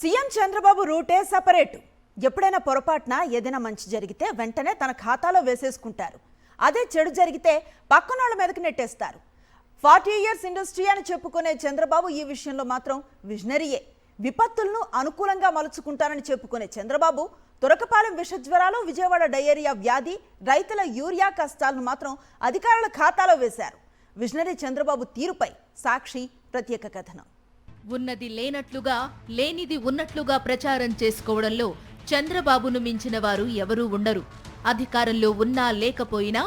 CM Chandrababu రూటే separate. ఎప్పుడైనా పొరపాటున ఏదైనా మంచి జరిగితే వెంటనే తన ఖాతాలో వేసేసుకుంటారు. అదే చెడు జరిగితే పక్కనోళ్ళ మీదకి నెట్టేస్తారు. 40 ఇయర్స్ ఇండస్ట్రీ అని చెప్పుకునే చంద్రబాబు ఈ విషయంలో మాత్రం విజనరీయే. విపత్తులను అనుకూలంగా మలుచుకుంటారని చెప్పుకునే చంద్రబాబు తురకపాలెం విషజ్వరాలు, విజయవాడ డయేరియా వ్యాధి, రైతుల యూరియా కష్టాలను మాత్రం అధికారుల ఖాతాలో వేశారు. విజనరీ చంద్రబాబు తీరుపై సాక్షి ప్రత్యేక కథనం. ఉన్నది లేనట్లుగా, లేనిది ఉన్నట్లుగా ప్రచారం చేసుకోవడంలో చంద్రబాబును మించిన వారు ఎవరూ ఉండరు. అధికారంలో ఉన్నా లేకపోయినా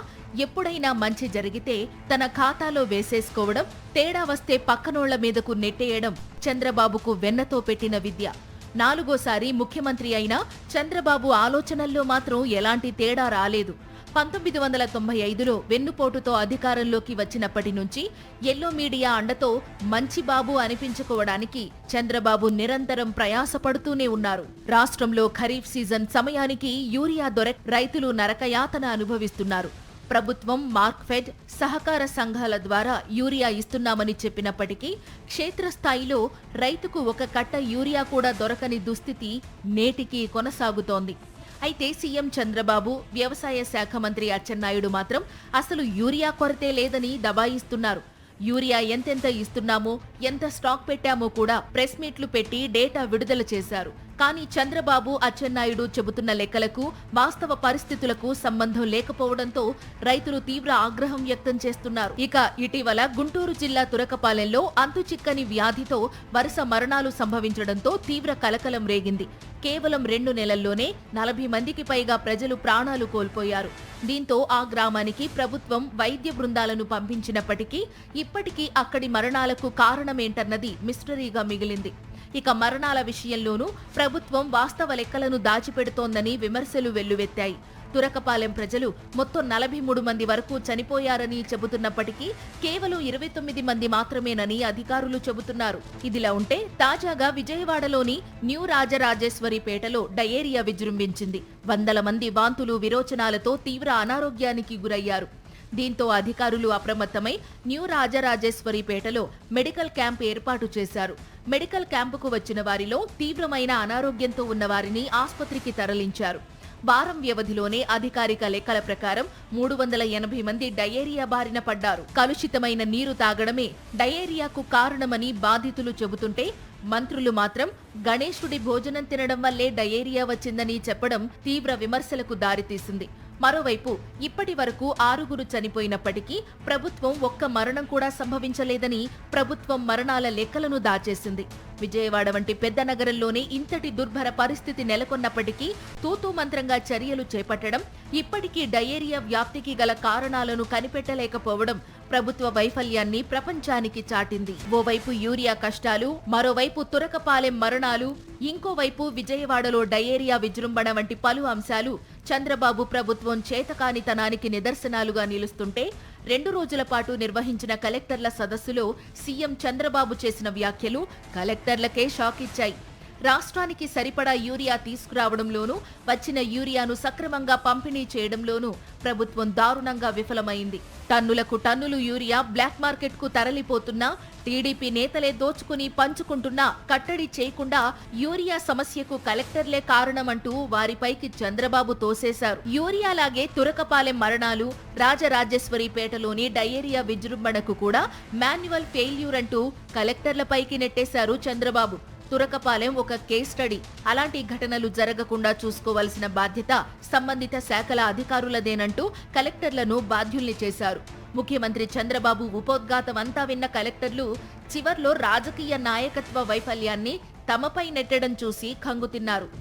ఎప్పుడైనా మంచి జరిగితే తన ఖాతాలో వేసేసుకోవడం, తేడా వస్తే పక్కనోళ్ల మీదకు నెట్టేయడం చంద్రబాబుకు వెన్నతో పెట్టిన విద్య. 4గోసారి ముఖ్యమంత్రి అయినా చంద్రబాబు ఆలోచనల్లో మాత్రం ఎలాంటి తేడా రాలేదు. 1995లో వెన్నుపోటుతో అధికారంలోకి వచ్చినప్పటి నుంచి ఎల్లో మీడియా అండతో మంచి బాబు అనిపించుకోవడానికి చంద్రబాబు నిరంతరం ప్రయాసపడుతూనే ఉన్నారు. రాష్ట్రంలో ఖరీఫ్ సీజన్ సమయానికి యూరియా రైతులు నరకయాతన అనుభవిస్తున్నారు. ప్రభుత్వం, మార్క్ఫెడ్, సహకార సంఘాల ద్వారా యూరియా ఇస్తున్నామని చెప్పినప్పటికీ క్షేత్రస్థాయిలో రైతుకు ఒక కట్ట యూరియా కూడా దొరకని దుస్థితి నేటికీ కొనసాగుతోంది. అయితే సీఎం చంద్రబాబు, వ్యవసాయ శాఖ మంత్రి అచ్చెన్నాయుడు మాత్రం అసలు యూరియా కొరతే లేదని దబాయిస్తున్నారు. యూరియా ఎంతెంత ఇస్తున్నామో, ఎంత స్టాక్ పెట్టామో కూడా ప్రెస్ మీట్లు పెట్టి డేటా విడుదల చేశారు. కానీ చంద్రబాబు, అచ్చెన్నాయుడు చెబుతున్న లెక్కలకు, వాస్తవ పరిస్థితులకు సంబంధం లేకపోవడంతో రైతులు తీవ్ర ఆగ్రహం వ్యక్తం చేస్తున్నారు. ఇక ఇటీవల గుంటూరు జిల్లా తురకపాలెంలో అంతుచిక్కని వ్యాధితో వరుస మరణాలు సంభవించడంతో తీవ్ర కలకలం రేగింది. కేవలం 2 నెలల్లోనే 40 మందికి పైగా ప్రజలు ప్రాణాలు కోల్పోయారు. దీంతో ఆ గ్రామానికి ప్రభుత్వం వైద్య బృందాలను పంపించినప్పటికీ ఇప్పటికీ అక్కడి మరణాలకు కారణమేంటన్నది మిస్టరీగా మిగిలింది. ఇక మరణాల విషయంలోనూ ప్రభుత్వం వాస్తవ లెక్కలను దాచిపెడుతోందని విమర్శలు వెల్లువెత్తాయి. తురకపాలెం ప్రజలు మొత్తం 43 మంది వరకు చనిపోయారని చెబుతున్నప్పటికీ కేవలం 29 మంది మాత్రమేనని అధికారులు చెబుతున్నారు. ఇదిలా ఉంటే తాజాగా విజయవాడలోని న్యూ రాజరాజేశ్వరిపేటలో డయేరియా విజృంభించింది. వందల మంది వాంతులు, విరోచనాలతో తీవ్ర అనారోగ్యానికి గురయ్యారు. దీంతో అధికారులు అప్రమత్తమై న్యూ రాజరాజేశ్వరిపేటలో మెడికల్ క్యాంప్ ఏర్పాటు చేశారు. మెడికల్ క్యాంపుకు వచ్చిన వారిలో తీవ్రమైన అనారోగ్యంతో ఉన్న వారిని ఆసుపత్రికి తరలించారు. వారం వ్యవధిలోనే అధికారిక లెక్కల ప్రకారం 380 మంది డయేరియా బారిన పడ్డారు. కలుషితమైన నీరు తాగడమే డయేరియాకు కారణమని బాధితులు చెబుతుంటే మంత్రులు మాత్రం గణేశుడి భోజనం తినడం వల్లే డయేరియా వచ్చిందని చెప్పడం తీవ్ర విమర్శలకు దారితీసింది. మరోవైపు ఇప్పటి వరకు 6గురు చనిపోయినప్పటికీ ప్రభుత్వం ఒక్క మరణం కూడా సంభవించలేదని ప్రభుత్వం మరణాల లెక్కలను దాచేసింది. విజయవాడ వంటి పెద్ద నగరంలోనే ఇంతటి దుర్భర పరిస్థితి నెలకొన్నప్పటికీ తూతూ మంత్రంగా చర్యలు చేపట్టడం, ఇప్పటికీ డయేరియా వ్యాప్తికి గల కారణాలను కనిపెట్టలేకపోవడం ప్రభుత్వ వైఫల్యాన్ని ప్రపంచానికి చాటింది. ఓవైపు యూరియా కష్టాలు, మరోవైపు తురకపాలెం మరణాలు, ఇంకోవైపు విజయవాడలో డయేరియా విజృంభణ వంటి పలు అంశాలు చంద్రబాబు ప్రభుత్వం చేతకానితనానికి నిదర్శనాలుగా నిలుస్తుంటే 2 రోజుల పాటు నిర్వహించిన కలెక్టర్ల సదస్సులో సీఎం చంద్రబాబు చేసిన వ్యాఖ్యలు కలెక్టర్లకే షాక్ ఇచ్చాయి. రాష్ట్రానికి సరిపడా యూరియా తీసుకురావడంలోనూ, వచ్చిన యూరియాను సక్రమంగా పంపిణీ చేయడంలోనూ ప్రభుత్వం దారుణంగా విఫలమైంది. టన్నులకు టన్నులు యూరియా బ్లాక్ మార్కెట్ కు తరలిపోతున్నా, టీడీపీ నేతలే దోచుకుని పంచుకుంటున్నా కట్టడి చేయకుండా యూరియా సమస్యకు కలెక్టర్లే కారణమంటూ వారిపైకి చంద్రబాబు తోసేశారు. యూరియాలాగే తురకపాలెం మరణాలు, రాజరాజేశ్వరిపేటలోని డయేరియా విజృంభణకు కూడా మాన్యువల్ ఫెయిల్యూర్ అంటూ కలెక్టర్లపైకి నెట్టేశారు చంద్రబాబు. తురకపాలెం ఒక కేస్ స్టడీ. అలాంటి ఘటనలు జరగకుండా చూసుకోవాల్సిన బాధ్యత సంబంధిత శాఖల అధికారులదేనంటూ కలెక్టర్లను బాధ్యుల్ని చేశారు. ముఖ్యమంత్రి చంద్రబాబు ఉపోద్ఘాతం అంతా విన్న కలెక్టర్లు చివర్లో రాజకీయ నాయకత్వ వైఫల్యాన్ని తమపై నెట్టడం చూసి ఖంగుతిన్నారు.